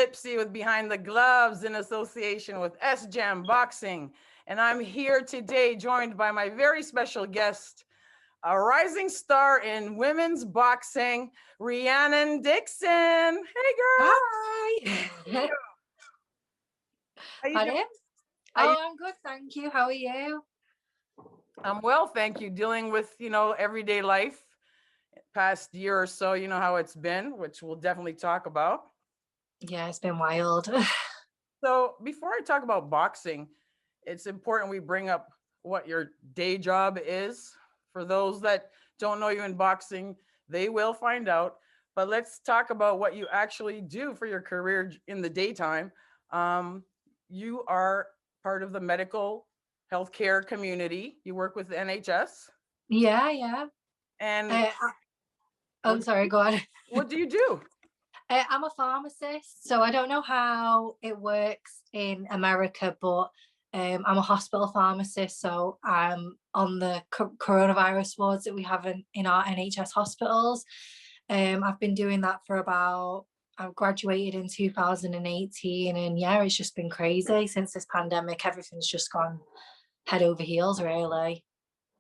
Lipsy with Behind the Gloves in association with S-Jam Boxing. And I'm here today joined by my very special guest, a rising star in women's boxing, Rhiannon Dixon. Hey, girl. Hi. How you doing? Pardon? How you- Oh, I'm good, thank you. How are you? I'm well, thank you. Dealing with, everyday life past year or so, you know how it's been, which we'll definitely talk about. Yeah, it's been wild. So before I talk about boxing, it's important we bring up what your day job is. For those that don't know you in boxing, they will find out. But let's talk about what you actually do for your career in the daytime. Um, you are part of the medical healthcare community. You work with the NHS. Yeah, yeah. And Uh, what, sorry, go on. what do you do? I'm a pharmacist, so I don't know how it works in America, but I'm a hospital pharmacist, so I'm on the coronavirus wards that we have in our NHS hospitals. I've been doing that for I graduated in 2018, and yeah, it's just been crazy since this pandemic. Everything's just gone head over heels, really.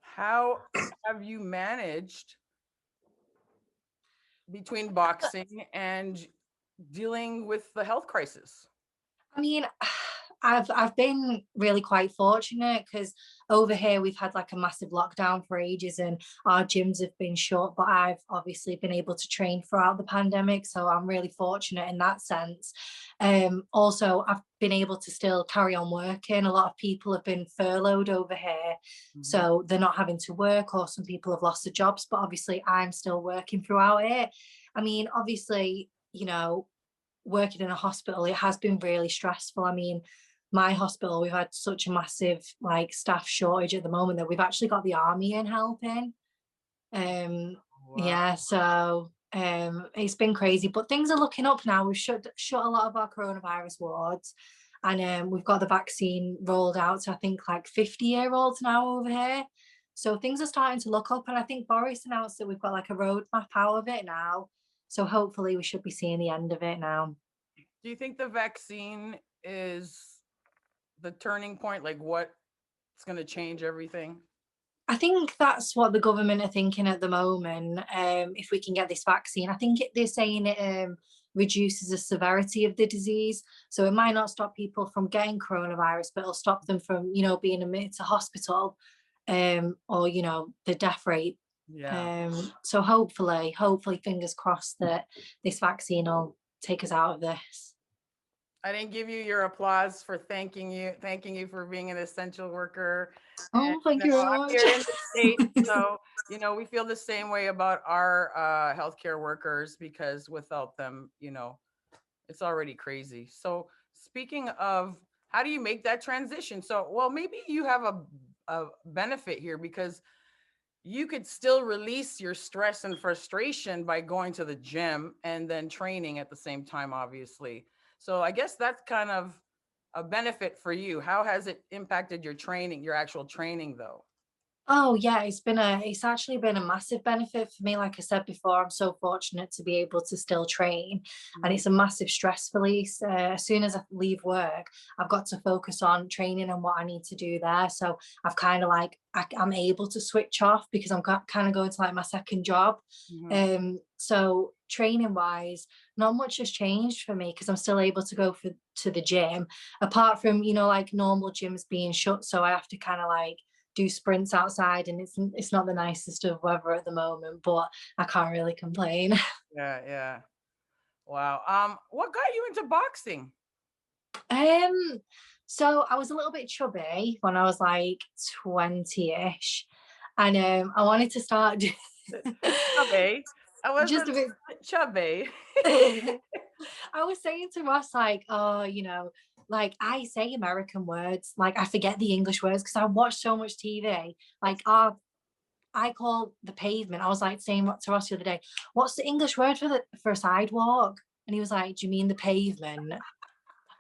How have you managed between boxing and dealing with the health crisis? I mean, I've been really quite fortunate because over here we've had like a massive lockdown for ages and our gyms have been shut, but I've obviously been able to train throughout the pandemic, so I'm really fortunate in that sense. Also, I've been able to still carry on working. A lot of people have been furloughed over here, Mhm. so they're not having to work, or some people have lost their jobs, but obviously I'm still working throughout it. I mean, obviously, working in a hospital, it has been really stressful. I mean, my hospital, we've had such a massive like staff shortage at the moment that we've actually got the army in helping. Um, Wow. yeah, so it's been crazy, but things are looking up now. We've shut a lot of our coronavirus wards, and we've got the vaccine rolled out to I think like 50-year-olds now over here. So things are starting to look up, and I think Boris announced that we've got like a roadmap out of it now. So hopefully we should be seeing the end of it now. Do you think the vaccine is the turning point? Like what it's going to change everything? I think that's what the government are thinking at the moment. If we can get this vaccine, I think they're saying it reduces the severity of the disease. So it might not stop people from getting coronavirus, but it'll stop them from, being admitted to hospital, or the death rate. Yeah. So hopefully, fingers crossed that this vaccine will take us out of this. I didn't give you your applause for thanking you for being an essential worker. And Oh, thank you very I'm much. here in the States, so we feel the same way about our healthcare workers because without them, it's already crazy. So speaking of how do you make that transition? So well, maybe you have a benefit here because you could still release your stress and frustration by going to the gym and then training at the same time, obviously. So I guess that's kind of a benefit for you. How has it impacted your training, your actual training though? Oh yeah, it's actually been a massive benefit for me. Like I said before, I'm so fortunate to be able to still train, and Mhm. it's a massive stress release. As soon as I leave work, I've got to focus on training and what I need to do there. So I've kind of like I'm able to switch off because I'm kind of going to like my second job. Mhm. So training wise, not much has changed for me because I'm still able to go to the gym, apart from like normal gyms being shut. So I have to kind of like do sprints outside, and it's not the nicest of weather at the moment, but I can't really complain. Yeah, yeah. Wow. What got you into boxing? um so I was a little bit chubby when I was like 20ish, and I wanted to start Chubby. I just a wasn't bit. chubby. I was saying to Ross, like, oh, like I say American words, like I forget the English words because I watch so much TV. Like I call the pavement. I was like saying to Ross the other day, what's the English word for a sidewalk? And he was like, do you mean the pavement?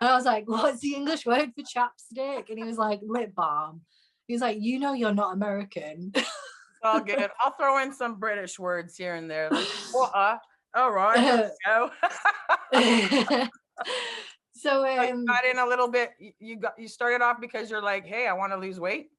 And I was like, what's the English word for chapstick? And he was like, lip balm. He was like, you're not American. It's all good. I'll throw in some British words here and there, like water. All right, there we go. So So you got in a little bit. You started off because you're like, hey, I want to lose weight.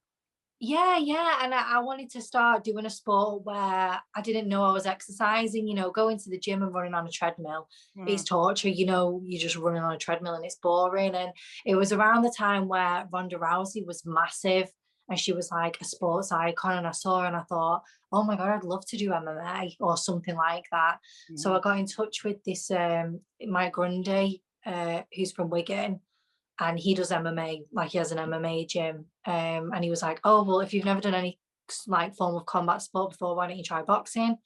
yeah, and I wanted to start doing a sport where I didn't know I was exercising. Going to the gym and running on a treadmill is Mhm. torture. You're just running on a treadmill and it's boring. And it was around the time where Ronda Rousey was massive and she was like a sports icon. And I saw her and I thought, oh my God, I'd love to do MMA or something like that. So I Mhm. got in touch with this my Grundy, who's from Wigan, and he does MMA, like he has an MMA gym. And he was like, oh, well, if you've never done any like form of combat sport before, why don't you try boxing?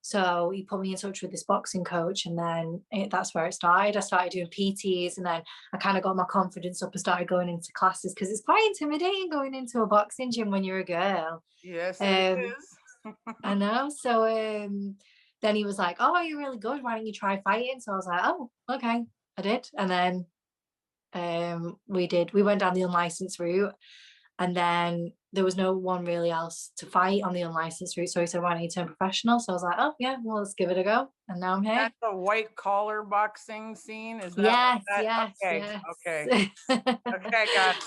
So he put me in touch with this boxing coach, and then that's where it started. I started doing PTs, and then I kind of got my confidence up and started going into classes because it's quite intimidating going into a boxing gym when you're a girl. Yes, it Um, is. I know. So then he was like, "Oh, you're really good. Why don't you try fighting?" So I was like, "Oh, okay." I did, and then we went down the unlicensed route, and then there was no one really else to fight on the unlicensed route, so he said, why don't you turn professional? So I was like, oh yeah, well, let's give it a go, and now I'm here. That's the white collar boxing scene. Is that what Yes, that? yes, Okay, yes. okay, okay. I got it.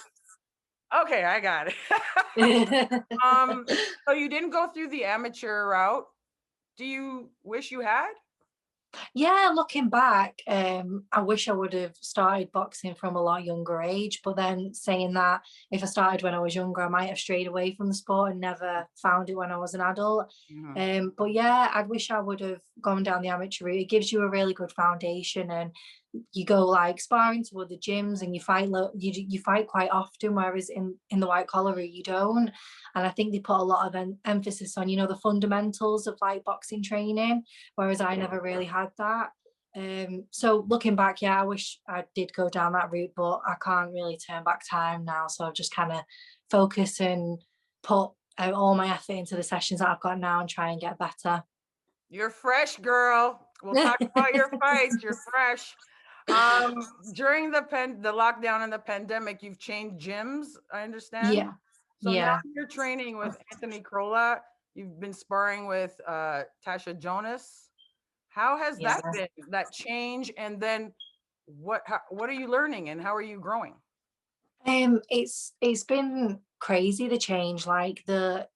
Okay, I got it. um, so you didn't go through the amateur route. Do you wish you had? Yeah, looking back, I wish I would have started boxing from a lot younger age. But then saying that, if I started when I was younger, I might have strayed away from the sport and never found it when I was an adult. Mhm. But yeah, I'd wish I would have gone down the amateur route. It gives you a really good foundation, and you go like sparring to other gyms, and you fight quite often, whereas in the white collar route you don't. And I think they put a lot of emphasis on the fundamentals of like boxing training, whereas I never really had that. So looking back, yeah, I wish I did go down that route, but I can't really turn back time now. So I've just kind of focus and put all my effort into the sessions that I've got now and try and get better. You're fresh, girl. We'll talk about your fights. You're fresh. During the lockdown and the pandemic, you've changed gyms, I understand. Yeah, So now yeah, you're training with Anthony Crolla. You've been sparring with Tasha Jonas. How has yeah. that been? That change, and then what are you learning, and how are you growing? It's been crazy, the change, like the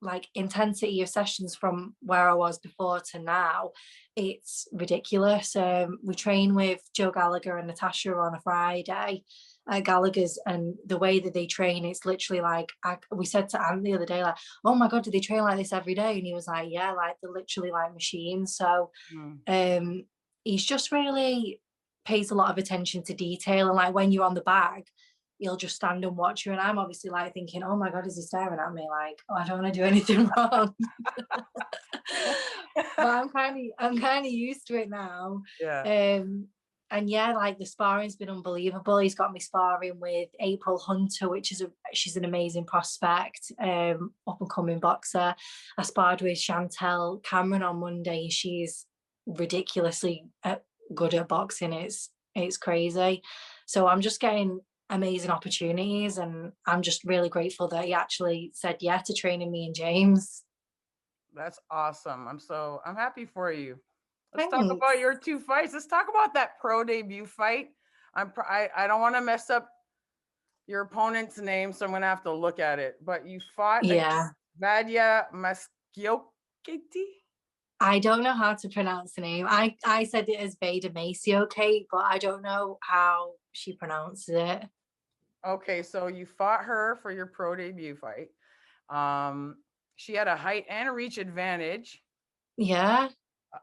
like intensity of sessions from where I was before to now. It's ridiculous. We train with Joe Gallagher and Natasha on a Friday at Gallagher's, and the way that they train, it's literally like we said to Ant the other day, like, oh my God, do they train like this every day? And he was like, yeah, like they're literally like machines. So Mm. um he's just really pays a lot of attention to detail, and like when you're on the bag, he'll just stand and watch you, and I'm obviously like thinking, oh my God, is he staring at me? Like, oh, I don't want to do anything wrong. But I'm kind of used to it now. Yeah. um and yeah, like the sparring's been unbelievable. He's got me sparring with April Hunter, which is she's an amazing prospect, up and coming boxer. I sparred with Chantel Cameron on Monday, and she's ridiculously good at boxing. It's crazy. So I'm just getting amazing opportunities, and I'm just really grateful that he actually said yeah to training me and James. That's awesome. I'm happy for you. Let's talk about Thanks. your two fights. Let's talk about that pro debut fight. I don't want to mess up your opponent's name, so I'm gonna have to look at it. But you fought Yeah, against Vadia Maskiokiti. I don't know how to pronounce the name. I said it as Veda Maceo Kate, but I don't know how she pronounces it. Okay, so you fought her for your pro debut fight. Um, she had a height and reach advantage. Yeah,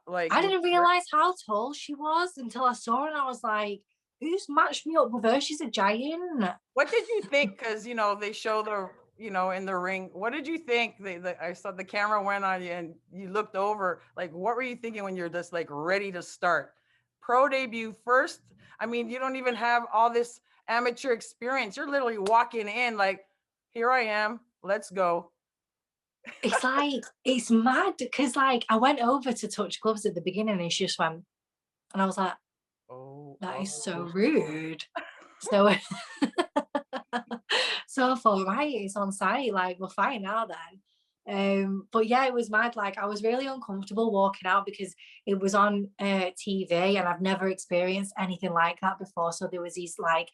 Like I you, didn't realize how tall she was until I saw her, and I was like, "Who's matched me up with her? She's a giant." what did you think? Because they show in the ring. What did you think? I saw the camera went on you and you looked over. Like, what were you thinking when you're just like ready to start? Pro debut first. I mean, you don't even have all this amateur experience. You're literally walking in like, here I am. Let's go. It's like it's mad because like I went over to touch gloves at the beginning, and she just went, and I was like, Oh, "That is so oh. rude." So, so I thought, right, it's on site. Like we're fine now then. But yeah, it was mad. Like I was really uncomfortable walking out because it was on TV, and I've never experienced anything like that before. So there was these like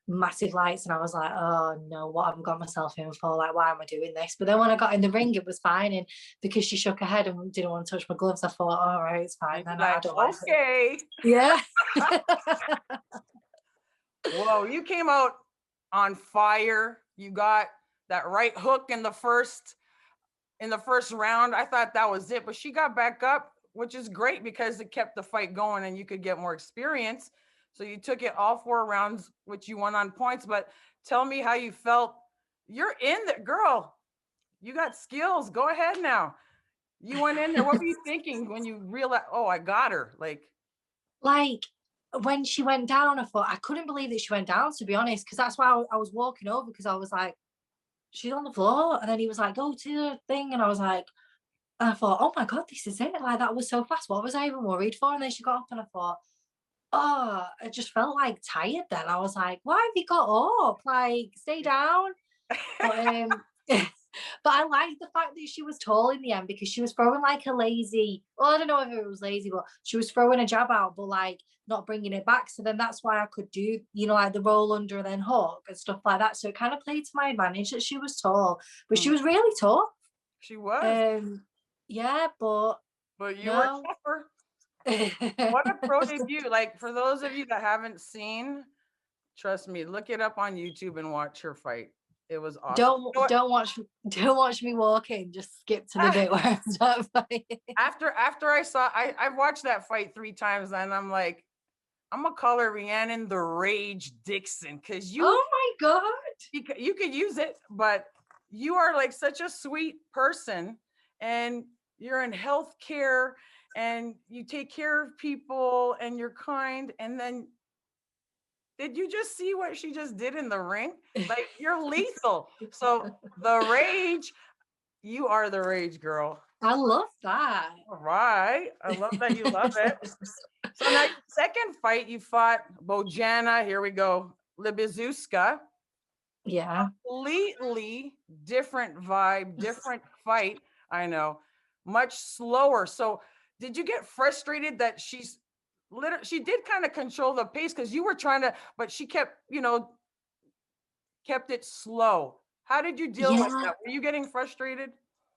massive lights, and I was like, oh no, what have I got myself in for? Like, why am I doing this? But then when I got in the ring, it was fine. And because she shook her head and didn't want to touch my gloves, I thought, all right, it's fine. You'd be Then I like, don't like it. okay. Yeah. Whoa, you came out on fire. You got that right hook in the first round. I thought that was it, but she got back up, which is great because it kept the fight going and you could get more experience. So you took it all 4 rounds, which you won on points. But tell me how you felt. You're in there, girl. You got skills. Go ahead now. You went in there. What were you thinking when you realized, oh, I got her? Like when she went down, I thought I couldn't believe that she went down, to be honest, because that's why I was walking over, because I was like, she's on the floor. And then he was like, go to the thing. And I was like, and I thought, oh my God, this is it. Like that was so fast. What was I even worried for? And then she got up and I thought, oh, I just felt like tired then. I was like, why have you got up? Like, stay down. But but I liked the fact that she was tall in the end, because she was throwing like a lazy, well, I don't know if it was lazy, but she was throwing a jab out, but like not bringing it back. So then that's why I could do, like the roll under and then hook and stuff like that. So it kind of played to my advantage that she was tall, but she was really tough. She was. Yeah, but You were no. tougher. What a pro debut. Like, for those of you that haven't seen, trust me, look it up on YouTube and watch her fight. It was awesome. Don't watch me walking. Just skip to the bit where I start fighting. After I watched that fight 3 times, and I'm like, I'm gonna call her Rhiannon the Rage Dixon, because oh my God, you could use it, but you are like such a sweet person, and you're in healthcare, and you take care of people, and you're kind. And then, did you just see what she just did in the ring? Like, you're lethal. So the Rage, you are the Rage, girl. I love that. All right, I love that you love it. So now, second fight, you fought Bojana. Here we go, Libizuska. Yeah. Completely different vibe, different fight. I know, much slower. So did you get frustrated that she did kind of control the pace, because you were trying to, but she kept, kept it slow. How did you deal with that? Were you getting frustrated?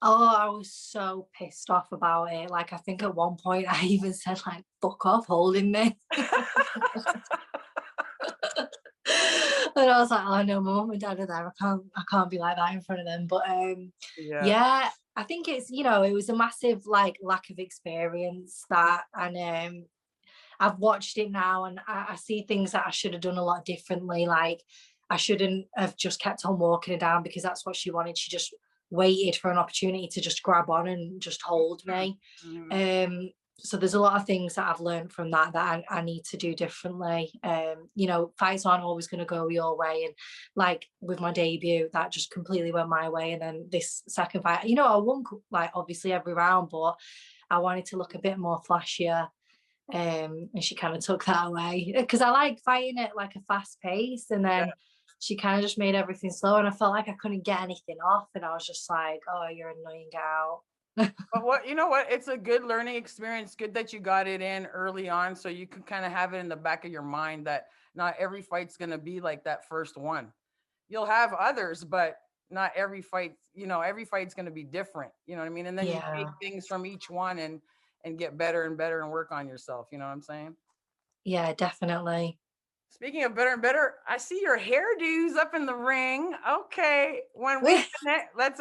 Oh, I was so pissed off about it. Like, I think at one point I even said, like, fuck off holding me. And I was like, oh no, my mum and dad are there. I can't be like that in front of them. But yeah, I think it's, it was a massive like lack of experience, that, and I've watched it now, and I see things that I should have done a lot differently. Like, I shouldn't have just kept on walking her down because that's what she wanted. She just waited for an opportunity to just grab on and just hold me. So there's a lot of things that I've learned from that I need to do differently. Fights aren't always going to go your way, and like with my debut, that just completely went my way. And then this second fight, I won like obviously every round, but I wanted to look a bit more flashier. And she kind of took that away, because I like fighting at like a fast pace, and then she kind of just made everything slow, and I felt like I couldn't get anything off, and I was just like, oh, you're annoying, get out. But you know what? It's a good learning experience. Good that you got it in early on, so you can kind of have it in the back of your mind that not every fight's going to be like that first one. You'll have others, but not every fight, every fight's going to be different. You know what I mean? And then you take things from each one and get better and better and work on yourself. You know what I'm saying? Yeah, definitely. Speaking of better and better, I see your hairdos up in the ring. Okay, when we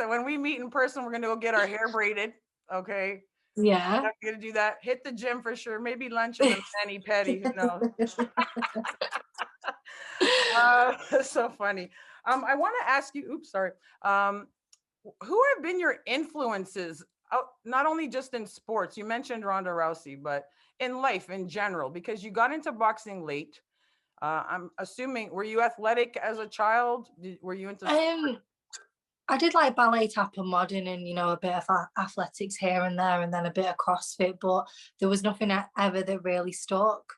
when we meet in person, we're gonna go get our hair braided. Okay. Yeah. I'm gonna do that. Hit the gym for sure. Maybe lunch and a mani pedi. Who knows? So funny. I want to ask you. Oops, sorry. Who have been your influences? Not only just in sports. You mentioned Ronda Rousey, but in life in general, because you got into boxing late. I'm assuming, were you athletic as a child? Were you into I did like ballet, tap and modern, and a bit of athletics here and there, and then a bit of CrossFit, but there was nothing ever that really stuck.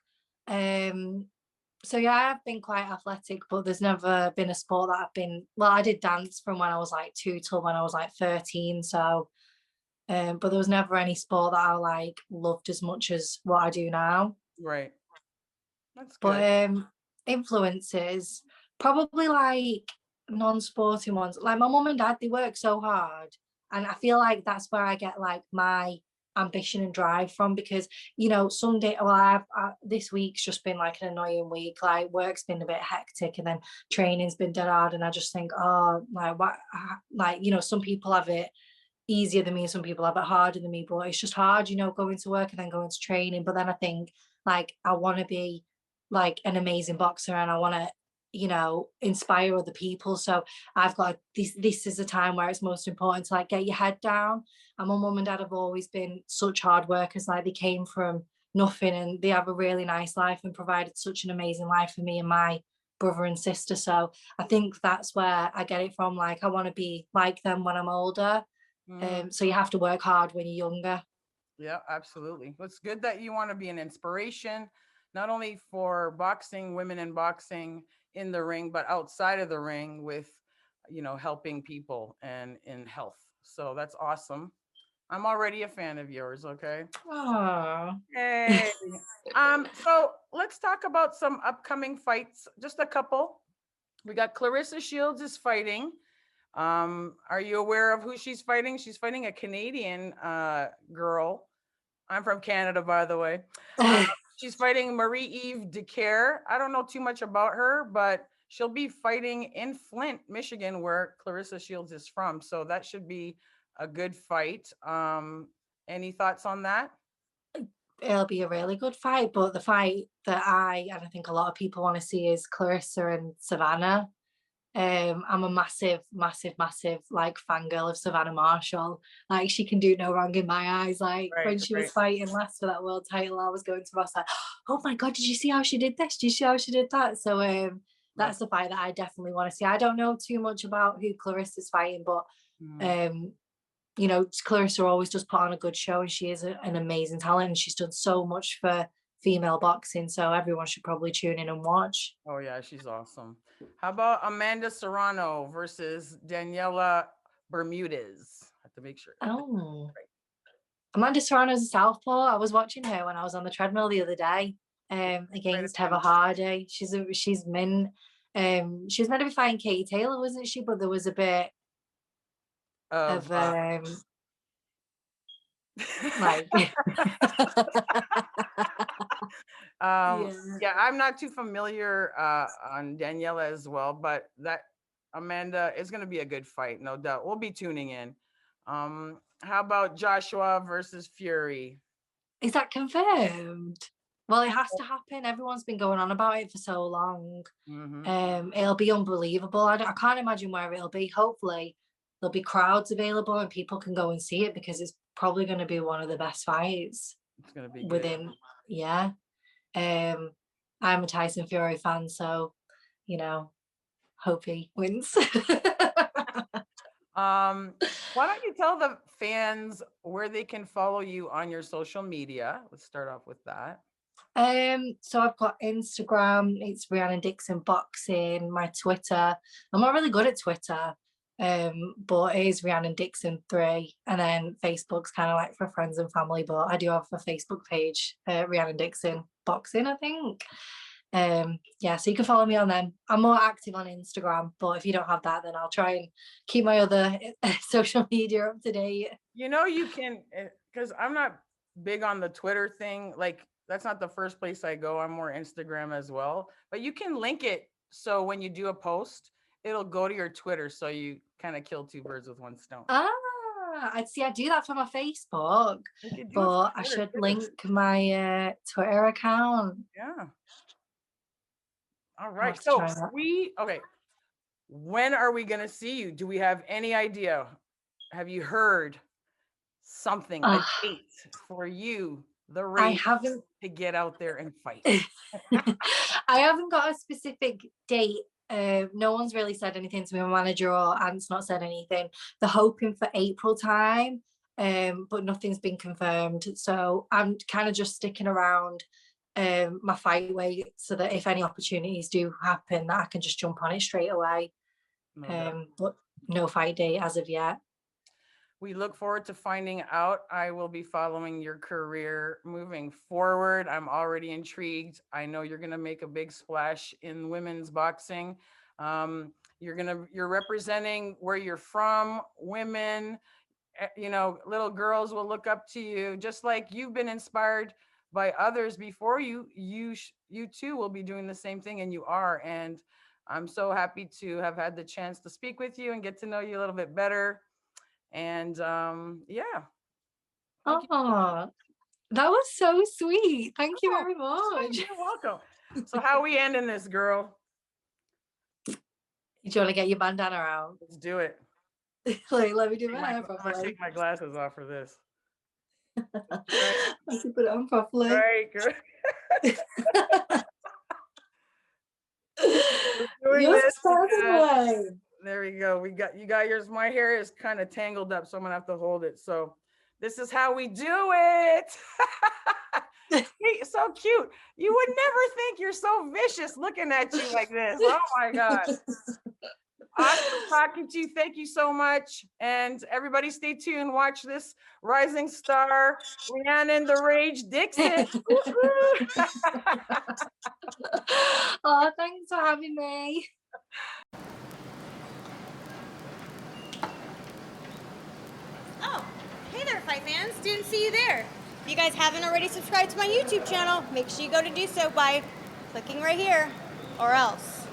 So yeah, I've been quite athletic, but there's never been a sport that I've been. Well, I did dance from when I was like 2 till when I was like 13. So, but there was never any sport that I like loved as much as what I do now. Right. That's good. But influences probably like non-sporting ones. Like my mum and dad, they work so hard, and I feel like that's where I get like my ambition and drive from. Because some day, well, this week's just been like an annoying week. Like work's been a bit hectic, and then training's been dead hard, and I just think, oh, like what, like some people have it easier than me, some people have it harder than me, but it's just hard, going to work and then going to training. But then I think like I want to be like an amazing boxer, and I want to inspire other people. So I've got this is a time where it's most important to like get your head down. And my mum and dad have always been such hard workers. Like they came from nothing, and they have a really nice life and provided such an amazing life for me and my brother and sister. So I think that's where I get it from. Like I want to be like them when I'm older. Mm, So you have to work hard when you're younger. yeah, absolutely. Well, it's good that you want to be an inspiration, not only for boxing, women in boxing in the ring, but outside of the ring with, helping people and in health. So that's awesome. I'm already a fan of yours. Okay. Oh. Hey. So let's talk about some upcoming fights. Just a couple. We got Clarissa Shields is fighting. Are you aware of who she's fighting? She's fighting a Canadian girl. I'm from Canada, by the way. Uh, she's fighting Marie Eve DeCare. I don't know too much about her, but she'll be fighting in Flint, Michigan, where Clarissa Shields is from. So that should be a good fight. Any thoughts on that? It'll be a really good fight, but the fight that and I think a lot of people want to see is Clarissa and Savannah. I'm a massive, massive, massive like fangirl of Savannah Marshall. Like she can do no wrong in my eyes. Like Right, when she right, was fighting last for that world title, I was going to Ross like, oh my god, did you see how she did this? Did you see how she did that? So right. that's the fight that I definitely want to see. I don't know too much about who Clarissa's fighting, but Mm. um, Clarissa always does put on a good show, and she is an amazing talent, and she's done so much for female boxing. So everyone should probably tune in and watch. Oh yeah, she's awesome. How about Amanda Serrano versus Daniella Bermudez? I have to make sure. Oh. Amanda Serrano's a southpaw. I was watching her when I was on the treadmill the other day, Great against Heather attention. Hardy. She's min. She was meant to be fighting Katie Taylor, wasn't she? But there was a bit Of of like um, yeah. yeah, I'm not too familiar on Daniela as well, but that Amanda is going to be a good fight, no doubt. We'll be tuning in. How about Joshua versus Fury? Is that confirmed? Well, it has to happen. Everyone's been going on about it for so long. Mm-hmm. It'll be unbelievable. I can't imagine where it'll be. Hopefully, there'll be crowds available and people can go and see it, because it's probably going to be one of the best fights It's going to be good. within. Yeah. Um, I'm a Tyson Fury fan, so you know, hope he wins. Um, why don't you tell the fans where they can follow you on your social media? Let's start off with that. So I've got Instagram, it's Rhiannon Dixon Boxing, my Twitter. I'm not really good at Twitter, but it is Rhiannon Dixon 3. And then Facebook's kind of like for friends and family, but I do have a Facebook page, Rhiannon Dixon Boxing, I think. Yeah, so you can follow me on them. I'm more active on Instagram, but if you don't have that, then I'll try and keep my other social media up to date. You can, because I'm not big on the Twitter thing. Like, that's not the first place I go. I'm more Instagram as well. But you can link it so when you do a post, it'll go to your Twitter. So you kind of kill two birds with one stone. Ah, I'd see. I do that for my Facebook, You could do it for but I Twitter should too. link my Twitter account. Yeah. All I'll right. have to So try that. okay. When are we going to see you? Do we have any idea? Have you heard something, a Ah, date for you, the I race, haven't. to get out there and fight? I haven't got a specific date. No one's really said anything to me. My manager or Ant's not said anything. They're hoping for April time, but nothing's been confirmed. So I'm kind of just sticking around my fight weight, so that if any opportunities do happen, that I can just jump on it straight away. But no fight date as of yet. We look forward to finding out. I will be following your career moving forward. I'm already intrigued. I know you're going to make a big splash in women's boxing. You're representing where you're from, women. Little girls will look up to you, just like you've been inspired by others before you. You too will be doing the same thing, and you are. And I'm so happy to have had the chance to speak with you and get to know you a little bit better. And yeah. Thank you. Oh, that was so sweet. Thank you Oh, very much. you're welcome. So how we ending this, girl? Do you want to get your bandana out? Let's do it. Like, let me do my hair I'm gonna properly. take my glasses off for this. I should put it on properly. Right, good. You're away. There we go. You got yours. My hair is kind of tangled up, so I'm gonna have to hold it. So this is how we do it. So cute. You would never think you're so vicious looking at you like this. Oh my God. Awesome talking to you. Thank you so much. And everybody stay tuned. Watch this rising star, Rhiannon the Rage Dixon. Oh, thanks for having me. Oh, hey there, fight fans. Didn't see you there. If you guys haven't already subscribed to my YouTube channel, make sure you go to do so by clicking right here, or else.